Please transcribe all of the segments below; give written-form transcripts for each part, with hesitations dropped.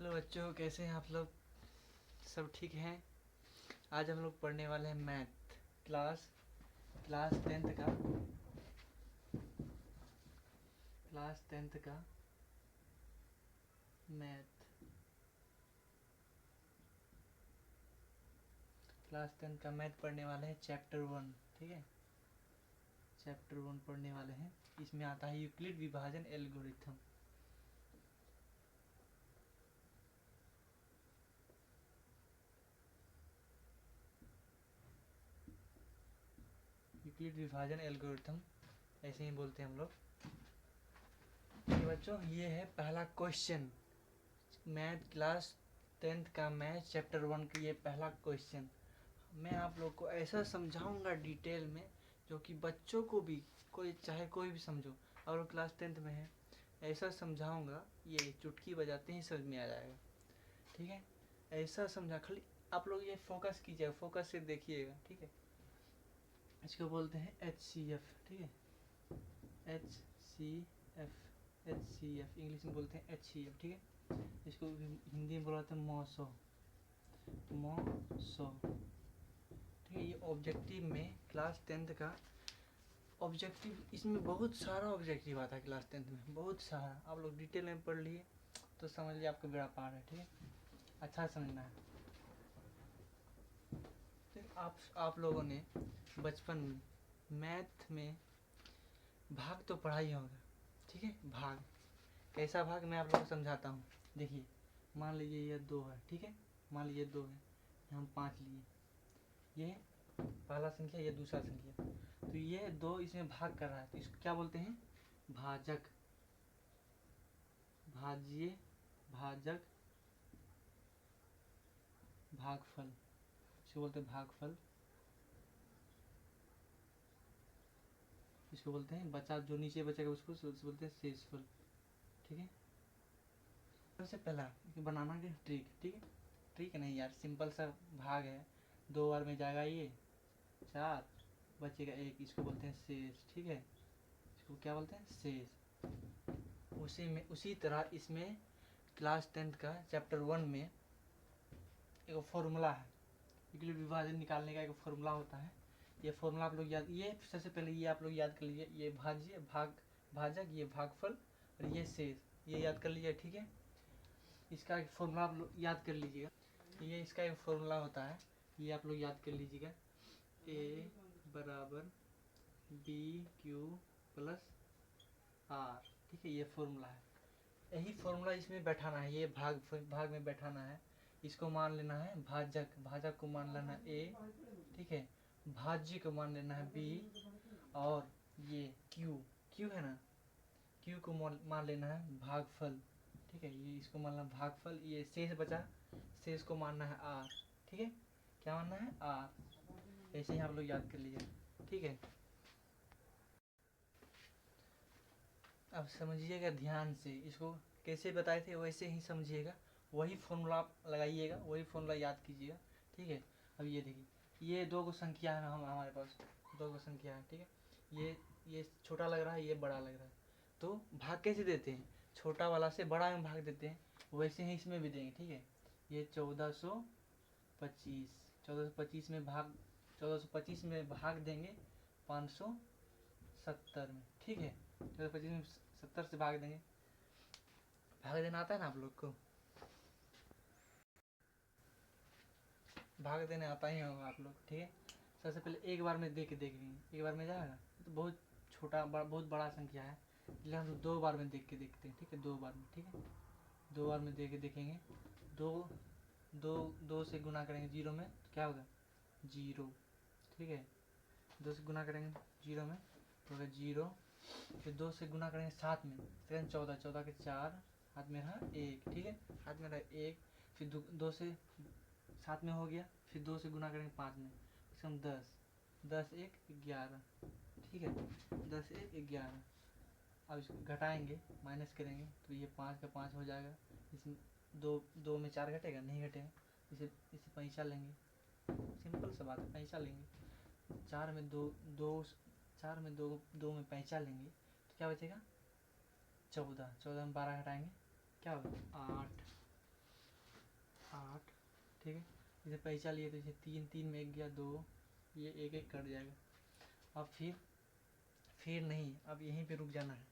Hello बच्चों, कैसे हैं आप लोग? सब ठीक हैं? आज हम लोग पढ़ने वाले हैं मैथ क्लास क्लास टेंथ का मैथ क्लास टेंथ का मैथ पढ़ने वाले हैं। चैप्टर 1, ठीक है। चैप्टर 1 पढ़ने वाले हैं। इसमें आता है यूक्लिड विभाजन एल्गोरिथम। यूक्लिड विभाजन एल्गोरिथम ऐसे ही बोलते हैं हम लोग। ये बच्चों, ये है पहला क्वेश्चन मैथ क्लास टेंथ का मैथ चैप्टर 1 का। ये पहला क्वेश्चन मैं आप लोग को ऐसा समझाऊंगा डिटेल में, जो कि बच्चों को भी कोई भी समझो और क्लास टेंथ में है, ऐसा समझाऊंगा ये चुटकी बजाते ही समझ में आ जाएगा, ठीक है। ऐसा समझा, खाली आप लोग ये फोकस कीजिएगा, फोकस से देखिएगा, ठीक है। इसको बोलते हैं HCF, ठीक है। HCF इंग्लिश में बोलते हैं HCF, ठीक है। इसको हिंदी में बोलाते हैं मौसो, ठीक है। ये ऑब्जेक्टिव में क्लास टेंथ का ऑब्जेक्टिव, इसमें बहुत सारा ऑब्जेक्टिव आता है क्लास टेंथ में, बहुत सारा। आप लोग डिटेल में पढ़ लिए तो समझ लिया आपका बेड़ा पार है, ठीक है। अच्छा समझना है। तो आप लोगों ने बचपन में मैथ में भाग तो पढ़ा ही होगा, ठीक है। भाग कैसा भाग मैं आप लोगों को समझाता हूँ। देखिए, मान लीजिए ये 2 है, ठीक है। मान लीजिए 2 है, हम 5 लिए। ये पहला संख्या, ये दूसरा संख्या। तो ये 2 इसमें भाग कर रहा है, तो इसको क्या बोलते हैं? भाजक, भाज्य, भाजक, भागफल, इसको बोलते हैं भागफल। इसको बोलते हैं बचा, जो नीचे बचेगा उसको बोलते हैं शेषफल, ठीक है। सबसे पहला बनाना के ट्रिक, ठीक है। ट्रिक नहीं यार, सिंपल सा भाग है। 2 बार में जाएगा ये 4, बचेगा 1, इसको बोलते हैं शेष, ठीक है। इसको क्या बोलते हैं? शेष। उसी तरह इसमें क्लास टेंथ का चैप्टर 1 में एक फॉर्मूला है, यूक्लिड विभाजन निकालने का एक फॉर्मूला होता है। ये फॉर्मूला आप लोग याद, ये सबसे पहले ये आप लोग याद कर लीजिए। ये भाज्य, भाजक, ये भागफल और ये शेष, ये याद कर लीजिए, ठीक है। इसका एक फॉर्मूला आप लोग याद कर लीजिएगा। ये इसका एक फॉर्मूला होता है, ये आप लोग याद कर लीजिएगा। A बराबर BQ प्लस R, ठीक है। ये फॉर्मूला है, यही फॉर्मूला इसमें बैठाना है। ये भाग में बैठाना है। इसको मान लेना है भाजक, भाजक को मान लेना है A, ठीक है। भाज्य को मान लेना है B, और ये Q है ना, Q को मान लेना है भागफल, ठीक है। ये इसको मानना भागफल। ये शेष बचा, शेष को मानना है R, ठीक है। क्या मानना है? R। ऐसे ही आप लोग याद कर लीजिए, ठीक है। अब समझिएगा ध्यान से, इसको कैसे बताए थे वैसे ही समझिएगा, वही फॉर्मूला आप लगाइएगा, वही फॉर्मूला याद कीजिएगा, ठीक है। अब ये देखिए, ये 2 को संख्या है हमारे पास, 2 को संख्या है, ठीक है। ये छोटा लग रहा है, ये बड़ा लग रहा है, तो भाग कैसे देते हैं? छोटा वाला से बड़ा में भाग देते हैं, वैसे ही इसमें भी देंगे, ठीक है। ये 1425 में भाग, 1425 में भाग देंगे 570 में, ठीक है। 1425 में 70 से भाग देंगे। भाग देना आता है ना आप लोग को? भाग देने आता ही होगा आप लोग, ठीक है। सबसे पहले एक बार में देख लेंगे, एक बार में जाएगा तो बहुत छोटा बहुत बड़ा संख्या है, इसलिए हम लोग 2 बार में देख के देखते हैं, ठीक है। 2 बार में, ठीक है। 2 बार में देख के देखेंगे। 2 से गुना करेंगे 0 में तो क्या होगा? 0, ठीक है। 2 से गुना करेंगे 0 में तो होगा 0। फिर 2 से गुना करेंगे 7 में, 14, 14 के 4, हाथ में रहा 1, ठीक है। हाथ में रहा 1। फिर 2 से 7 में हो गया, फिर 2 से गुना करेंगे 5 में, इसका 10, 10 1 11, ठीक है। 10 1 11। अब इसको घटाएंगे, माइनस करेंगे तो ये 5 का 5 हो जाएगा। इसमें 2 में 4 घटेगा? नहीं घटेगा। इसे पैंसा लेंगे, सिंपल सा बात है, पैंसा लेंगे। 4 में 2 में पैंसा लेंगे तो क्या बचेगा? 14, 14 में 12 घटाएंगे क्या होगा? 8, 8, ठीक है। जैसे पैसा लिए तो इसे 3 3 में 1 गया 2, ये 1 1 कट जाएगा। अब फिर नहीं, अब यहीं पे रुक जाना है,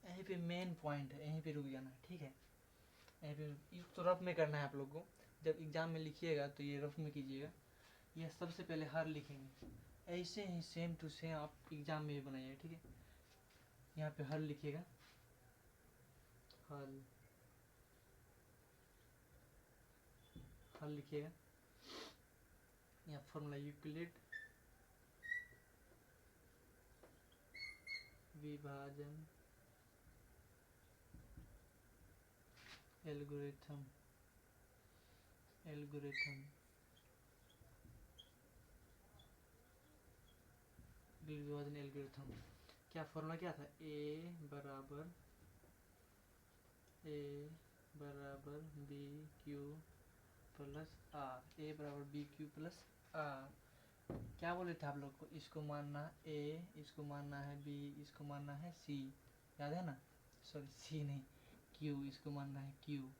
यहीं पे मेन पॉइंट है, यहीं पे रुक जाना है, ठीक है। यहीं पे तो रफ में करना है आप लोग को, जब एग्जाम में लिखिएगा तो ये रफ में कीजिएगा। यह सबसे पहले हर लिखेंगे, ऐसे ही सेम टू सेम आप एग्जाम में भी बनाइए, ठीक है। यहाँ पे हल लिखिएगा, हल हल लिखिएगा। यहाँ फॉर्मूला यूक्लिड विभाजन एल्गोरिथम विभाजन एल्गोरिथम। क्या फॉर्मूला क्या था? ए बराबर बी क्यू प्लस आर, ए बराबर बी क्यू प्लस आर। क्या बोले थे आप लोग को? इसको मानना है ए, इसको मानना है बी, इसको मानना है सी, याद है ना? सॉरी सी नहीं, क्यू, इसको मानना है क्यू,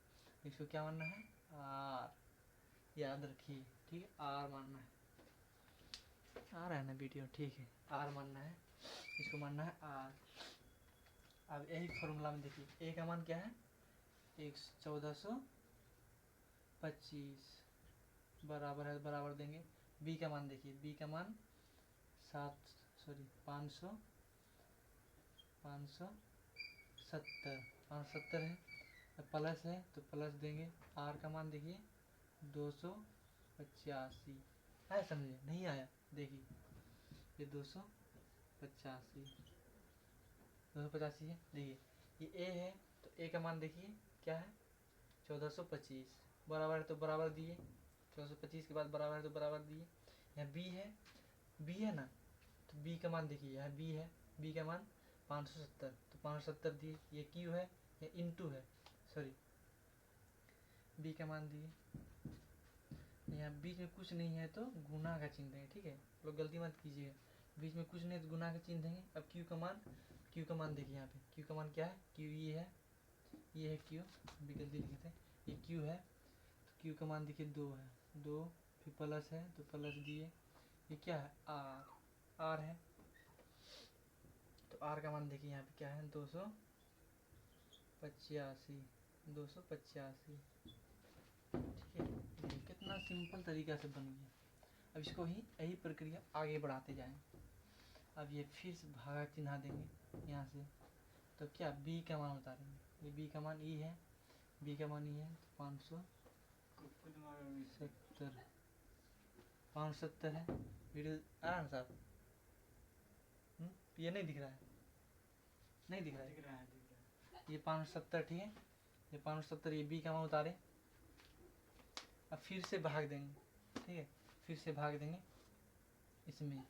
इसको क्या मानना है? आर, याद रखिए, ठीक है। आर मानना है, आ रहा है ना वीडियो? ठीक है, आर मानना है, इसको मानना है आर। अब यही फॉर्मूला में देखिए, ए का मान क्या है? 1425 बराबर है, बराबर देंगे। बी का मान देखिए, बी का मान 570 है, प्लस है तो प्लस देंगे। आर का मान देखिए 285 है, समझे? नहीं आया? देखिए ये 285 है। देखिए ये ए है, तो ए का मान देखिए क्या है? 1425 बराबर है तो बराबर दिए, 1425 के बाद बराबर है तो बराबर दिए। यहाँ बी है ना, तो बी का मान देखिए, यहाँ बी है, बी का मान 570, तो 570 दिए। ये क्यू है, ये इंटू है, सॉरी बी का मान दिए। यहाँ बीच में कुछ नहीं है तो गुना का चिन्ह देंगे, ठीक है। लोग गलती मत कीजिएगा, बीच में कुछ नहीं तो गुना का चिन्ह देंगे। अब क्यू का मान देखिए, यहाँ पे क्यू का मान क्या है? क्यू ये है क्यू, भी गलती लिखे थे, ये क्यू है, तो क्यू का मान देखिए 2 है, 2 फिर प्लस है तो प्लस दिए। ये क्या है? आर है, तो आर का मान देखिए यहाँ पे क्या है? 285, ठीक है। देखिए कितना सिंपल तरीका से बन गया। अब इसको ही यही प्रक्रिया आगे बढ़ाते जाएं। अब ये फिर से भागा चिन्हा देंगे यहाँ से, तो क्या बी का मान उतारेंगे। ये बी का मान ई है, बी का मान ई है, तो 570 है। वीडियो आ रहा है ना साहब? ये नहीं दिख रहा है? नहीं दिख रहा है? ये 570, ठीक है। ये 570, ये बी का मान उतारे। अब फिर से भाग देंगे, ठीक है, फिर से भाग देंगे इसमें।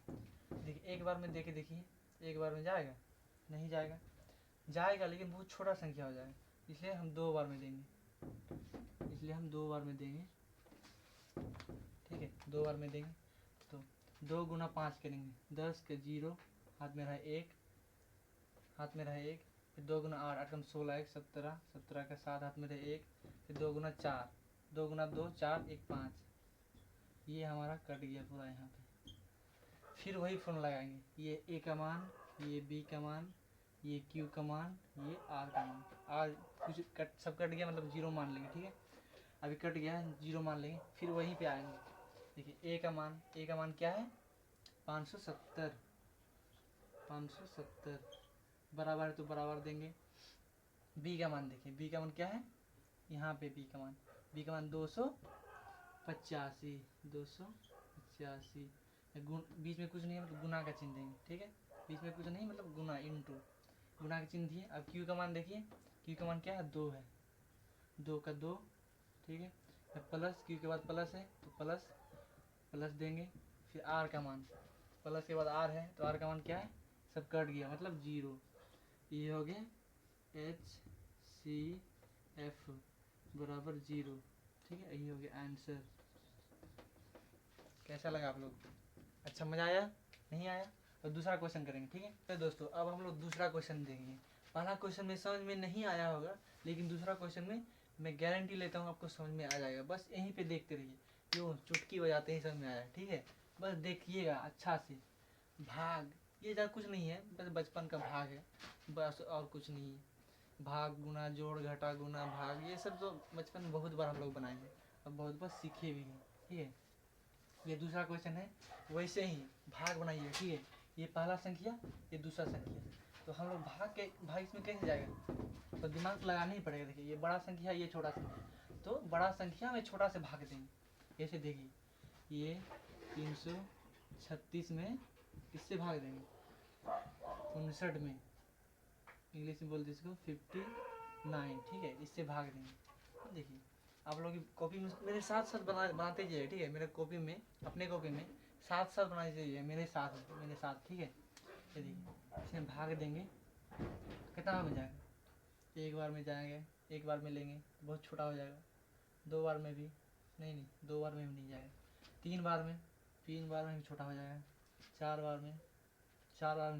देखिए एक बार में देके देखिए, एक बार में जाएगा? नहीं जाएगा, लेकिन बहुत छोटा संख्या हो जाएगा, इसलिए हम 2 बार में देंगे, ठीक है। 2 बार में देंगे तो 2 गुना 5 करेंगे, 10 के 0, हाथ में रहा 1, फिर 2 गुना 8, 8 कम 16, 1 17, 17 का 7, हाथ में रहे 1, फिर 2 गुना 4, 2 गुना 2 4, 1 5, ये हमारा कट गया पूरा यहाँ पे। फिर वही फॉर्मूला लगाएंगे, ये ए का मान, ये बी का मान, ये क्यू का मान, ये आर का मान। आर कुछ सब कट गया, मतलब 0 मान लेंगे, ठीक है। अभी कट गया है, 0 मान लेंगे, फिर वहीं पे आएंगे। देखिए ए का मान क्या है? 570 बराबर है तो बराबर देंगे। बी का मान देखिए, बी का मान क्या है? यहाँ पे बी का मान 285, बीच में कुछ नहीं है, मतलब गुना का चिन्ह देंगे, ठीक है। बीच में कुछ नहीं, मतलब गुना, इंटू, गुना का चिन्ह दिए। अब क्यू का मान देखिए, क्यू का मान क्या है? 2 है, 2 का 2, ठीक है। प्लस, क्यू के बाद प्लस है तो प्लस देंगे। फिर आर का मान, प्लस के बाद आर है तो आर का मान क्या है? सब कट गया, मतलब 0। ये हो गया HCF बराबर 0, ठीक है। यही हो गया आंसर। कैसा लगा आप लोग? अच्छा, मजा आया? नहीं आया? तो दूसरा क्वेश्चन करेंगे, ठीक है। तो दोस्तों अब हम लोग दूसरा क्वेश्चन देंगे। पहला क्वेश्चन में समझ में नहीं आया होगा, लेकिन दूसरा क्वेश्चन में मैं गारंटी लेता हूँ आपको समझ में आ जाएगा। बस यहीं पे देखते रहिए, यूँ चुटकी बजाते ही समझ में आया, ठीक है। बस देखिएगा अच्छा से। भाग ये ज़्यादा कुछ नहीं है, बस बचपन का भाग है, बस और कुछ नहीं है। भाग गुना जोड़ घटा गुना भाग, ये सब तो बचपन में बहुत बार हम लोग बनाए हैं और बहुत बार सीखे भी हैं, ठीक है। ये दूसरा क्वेश्चन है, वैसे ही भाग बनाइए, ठीक है। ये पहला संख्या, ये दूसरा संख्या, तो हम लोग भाग इसमें कैसे जाएगा, तो दिमाग लगाना ही पड़ेगा। देखिए ये बड़ा संख्या, ये छोटा संख्या, तो बड़ा संख्या में छोटा से भाग देंगे। ऐसे देखिए, ये 336 में किससे भाग देंगे, 59 में, इंग्लिश में बोलते इसको 59, ठीक है, इससे भाग देंगे। देखिए आप लोग की कॉपी में मेरे साथ साथ बनाते जाइए, ठीक है। मेरे कॉपी में, अपने कॉपी में साथ साथ बनाते जाइए, मेरे साथ, ठीक है। ये देखिए इसमें भाग देंगे, कितना में जाएगा, एक बार में जाएंगे, एक बार में लेंगे तो बहुत छोटा हो जाएगा। दो बार में भी नहीं, दो बार में भी नहीं जाएगा। तीन बार में भी छोटा हो जाएगा। चार बार में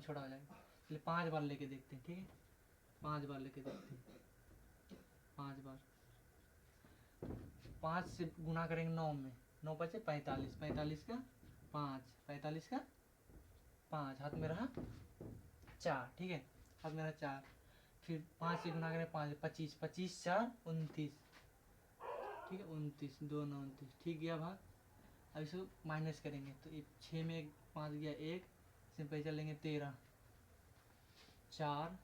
छोटा हो जाएगा। चलिए 5 बार लेके देखते हैं, ठीक है। 5 बार लेके देखते हैं, 5 बार, 5 से गुना करेंगे 9 में, 9 बचे 45, 45 का 5, 45 का 5, हाथ में रहा 4, ठीक है, हाथ में रहा 4। फिर 5 से गुना करें 5, 25, 25 4 29, ठीक है, 29, 2 9 29, ठीक गया भाग। अब इसको माइनस करेंगे तो ये 6 में 5 गया 1, इसमें पैसा लेंगे 13, 4,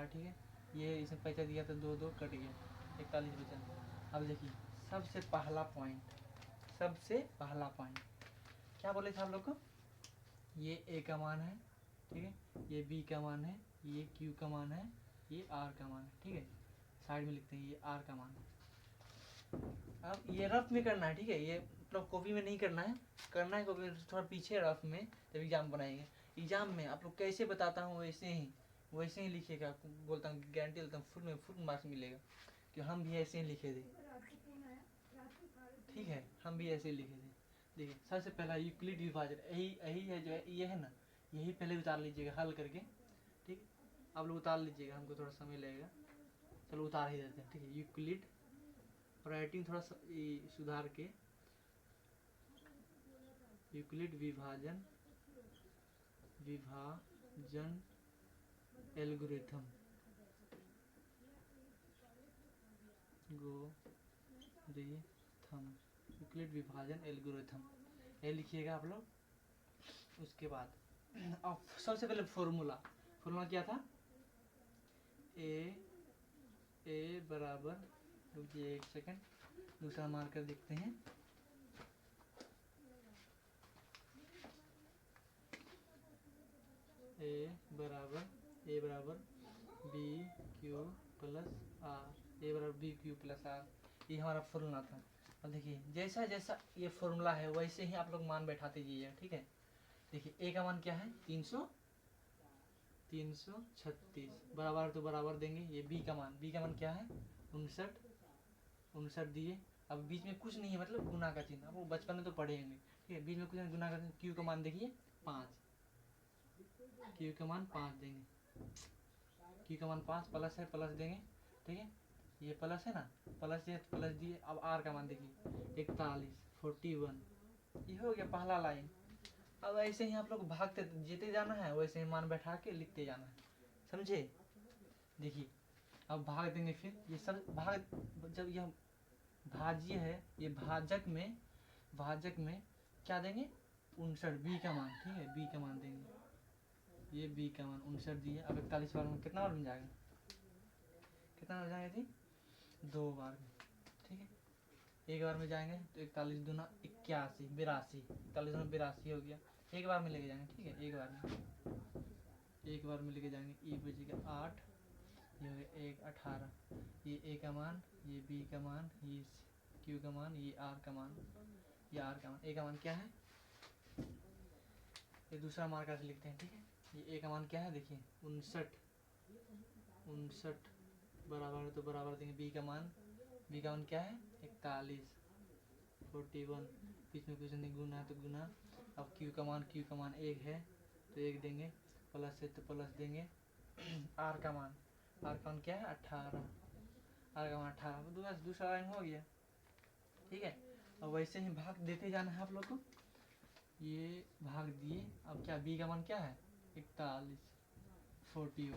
ठीक है। ये इसमें पैसा दिया तो 2 2 कट गया, 41 बचा। अब देखिए सबसे पहला पॉइंट क्या बोले थे आप लोग को, ये ए का मान है, ठीक है, ये बी का मान है, ये क्यू का मान है, ये आर का मान है, ठीक है। साइड में लिखते हैं ये आर का मान है। अब ये रफ में करना है, ठीक है, ये मतलब कॉपी में नहीं करना है, कॉपी में थोड़ा पीछे रफ में, जब एग्जाम बनाएंगे। एग्जाम में आप लोग कैसे बताता हूँ वैसे ही लिखिएगा, बोलता हूँ गारंटी देता हूँ फुल मार्क्स मिलेगा, कि हम भी ऐसे ही लिखे थे, ठीक है, हम भी ऐसे ही लिखे थे। देखिए सबसे पहला यूक्लिड विभाजन, यही है जो है, ये है ना, यही पहले उतार लीजिएगा हल करके, ठीक। आप लोग उतार लीजिएगा, हमको थोड़ा समय लगेगा, चलो उतार ही देते हैं, ठीक है। यूक्लिड, राइटिंग थोड़ा सुधार के, यूक्लिड विभाजन एल्गोरिथम यूक्लिड विभाजन एल्गोरिथम, ये लिखिएगा आप लोग। उसके बाद अब सबसे पहले फॉर्मूला क्या था, ए बराबर, रुकिए एक सेकंड, दूसरा मार्कर देखते हैं। ए बराबर बी क्यू प्लस आर, ए बराबर बी क्यू प्लस आर, ये हमारा फॉर्मूला था। अब देखिए जैसा जैसा ये फॉर्मूला है वैसे ही आप लोग मान बैठाते जाइए, ठीक है। देखिए ए का मान क्या है, 336, बराबर तो बराबर देंगे। ये बी का मान क्या है, 59 दिए। अब बीच में कुछ नहीं है, मतलब गुना का चिन्ह, अब वो बचपन में तो पढ़ेंगे, ठीक है। बीच में कुछ नहीं, गुना का चिन्ह। क्यू का मान देखिए 5, क्यू का मान 5 देंगे, क्यू का मान 5, प्लस है प्लस देंगे, ठीक है। ये प्लस है ना, प्लस दिए तो प्लस दिए। अब आर का मान देखिए 41, 41, ये हो गया पहला लाइन। अब ऐसे ही आप लोग भागते जीते जाना है, वैसे ही मान बैठा के लिखते जाना है, समझे। देखिए अब भाग देंगे, फिर ये सब भाग, जब यह भाज्य है, ये भाजक में क्या देंगे, 59, बी का मान, ठीक है, बी का मान देंगे। ये बी का मान 59 दिए। अब 41 बार में कितना बार बन जाएगा, कितना हो जाएगा जी, 2 बार में, ठीक है। एक बार में जाएंगे तो 41 दूना 81, 82, 41 दूना 82 हो गया। एक बार में लेके जाएंगे, ठीक है, एक बार में लेके जाएंगे। ये बचेगा 8, ये हो गया 1 18, ये ए का मान, ये बी का मान, ये क्यू का मान, ये आर का मान, ये आर का मान। ए का मान क्या है, ये दूसरा मार्कर से लिखते हैं, ठीक है। ये ए का मान क्या है, देखिए 59, बराबर है तो बराबर देंगे। बी का मान क्या है, 41, 41, बीच में कुछ नहीं, गुना है तो गुना। अब क्यू का मान 1 है तो 1 देंगे, प्लस है तो प्लस देंगे। आर का मान क्या है, 18, आर का मान 18, दूसरा लाइन हो गया, ठीक है। और वैसे ही भाग देते जाना है आप लोग को, ये भाग दिए। अब क्या बी का मान क्या है 41, 41,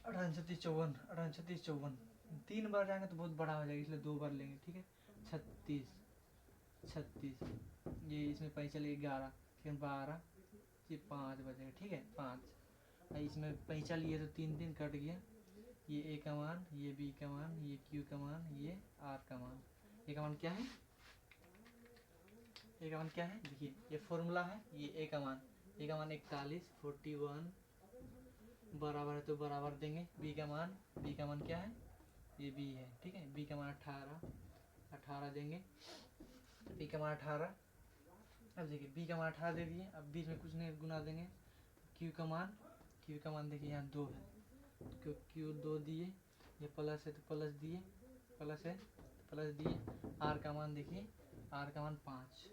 38, 54, 3 बार जाएंगे तो बहुत बड़ा हो जाएगा, इसलिए 2 बार लेंगे, ठीक है। 36, 36, ये इसमें पैंचा लिए 11, फिर 12, ये 5 बचेगा, ठीक है 5। इसमें पैंचा लिए तो 3 कट गया, ये ए का मान, ये बी का मान, ये क्यू का मान, ये आर का मान। ए का मान क्या है, ए का मान क्या है, देखिए ये फॉर्मूला है, ये ए का मान, ए का मान 41, 41 बराबर है तो बराबर देंगे बी का मान, बी का मान क्या है, ये बी है, ठीक है। बी का मान 18, 18 देंगे, बी का मान 18। अब देखिए बी का मान 18 दे दिए, अब बीच में कुछ नहीं गुना देंगे। क्यू का मान, क्यू का मान देखिए यहाँ 2 है, क्यू 2 दिए, ये प्लस है तो प्लस दिए, प्लस है तो प्लस दिए। आर का मान देखिए, आर का मान 5,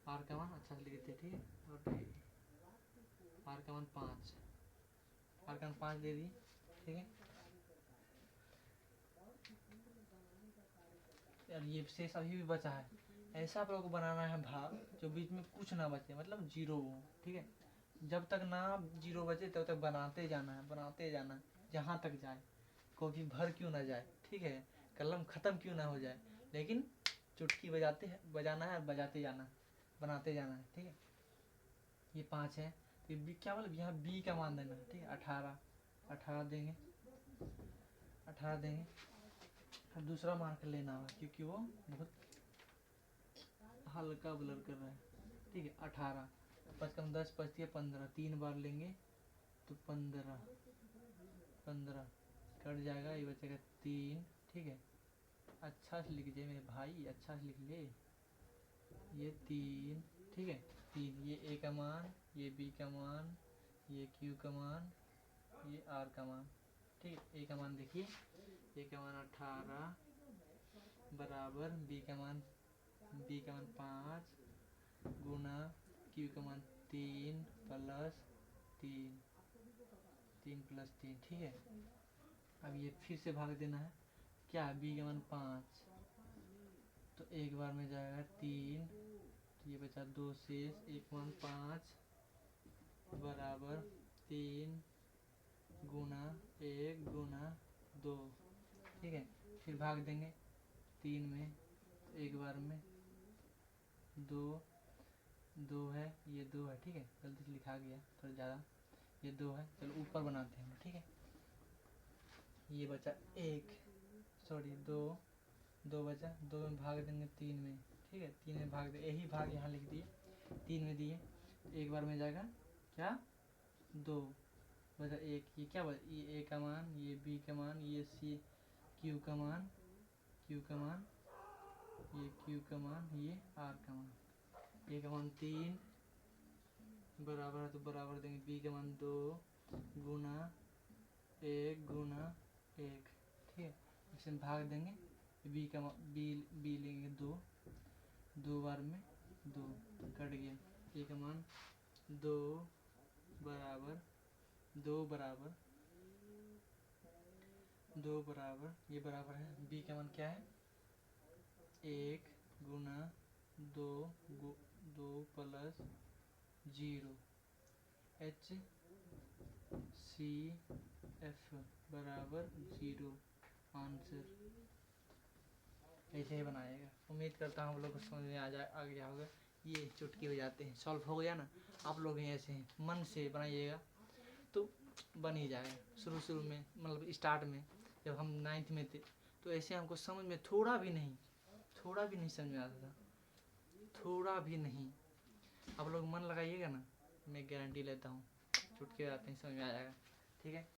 आर का मान अच्छा से लिख देते, ठीक है। और आर का मान 5, आर का मान 5 दे दिए, ठीक है। यार ये शेष अभी भी बचा है, ऐसा आप लोगों को बनाना है भाग जो बीच में कुछ ना बचे, मतलब जीरो हो, ठीक है। जब तक ना जीरो बचे तब तक बनाते जाना है, बनाते जाना है, जहाँ तक जाए, कभी भर क्यों ना जाए, ठीक है। कलम ख़त्म क्यों ना हो जाए, लेकिन चुटकी बजाना है, बजाते जाना है, बनाते जाना है, ठीक है। ये 5 है, तो बी क्या बोले, यहाँ बी का मान देना है, ठीक है। 18, 18 देंगे, 18 देंगे। अब दूसरा मार्क लेना होगा क्योंकि वो बहुत हल्का ब्लर कर रहा है, ठीक है। 18, 5 कम 10, 5 15, 3 बार लेंगे तो 15, 15 कट जाएगा, ये बचेगा 3, ठीक है। अच्छा से लिख दे मेरे भाई, अच्छा से लिख ले, ये 3, ठीक है। 3, ये ए का मान, ये बी का मान, ये क्यू का मान, ये आर का मान, ठीक है। ए का मान देखिए, ए का मान 18 बराबर बी का मान 5 गुना क्यू का मान 3 प्लस 3, 3 प्लस 3, ठीक है। अब ये फिर से भाग देना है, क्या है बी का मान 5, तो एक बार में जाएगा 3, तो ये बचा 2 शेष, एक मान 5 बराबर 3 गुना 1 गुना 2, ठीक है। फिर भाग देंगे 3 में, तो एक बार में 2 है, ये 2 है, ठीक है। गलती से लिखा गया थोड़ा ज़्यादा, ये 2 है, चलो ऊपर बनाते हैं, ठीक है। ये बचा 1, सॉरी 2 बचा, 2 में भाग देंगे 3 में, ठीक है। 3 में भाग दे, यही भाग यहाँ लिख दिए, 3 में दिए, एक बार में जाएगा क्या 2 बचा 1, ये क्या बचा, ये ए का मान, ये बी का मान, ये सी क्यू का मान, क्यू का मान, ये क्यू का मान, ये आर का मान। ए का मान 3 बराबर है तो बराबर देंगे बी का मान 2 गुना 1 गुना 1, ठीक है। इसे भाग देंगे, बी का बी लेंगे 2 बार में 2 कट गया। ए का मान 2 बराबर 2 बराबर 2 बराबर, ये बराबर है बी का मान क्या है 1 गुना 2 प्लस 0 एच सी एफ बराबर 0 आंसर। ऐसे ही बनाएगा। उम्मीद करता हूँ आप लोग को समझ में आ गया होगा। ये चुटकी हो जाते हैं, सॉल्व हो गया ना। आप लोग ही ऐसे हैं मन से बनाइएगा तो बन ही जाएगा। शुरू में मतलब स्टार्ट में जब हम 9th में थे तो ऐसे हमको समझ में थोड़ा भी नहीं समझ में आता था, थोड़ा भी नहीं। आप लोग मन लगाइएगा ना, मैं गारंटी लेता हूँ चुटकी हो जाते हैं, समझ में आ जाएगा, ठीक है।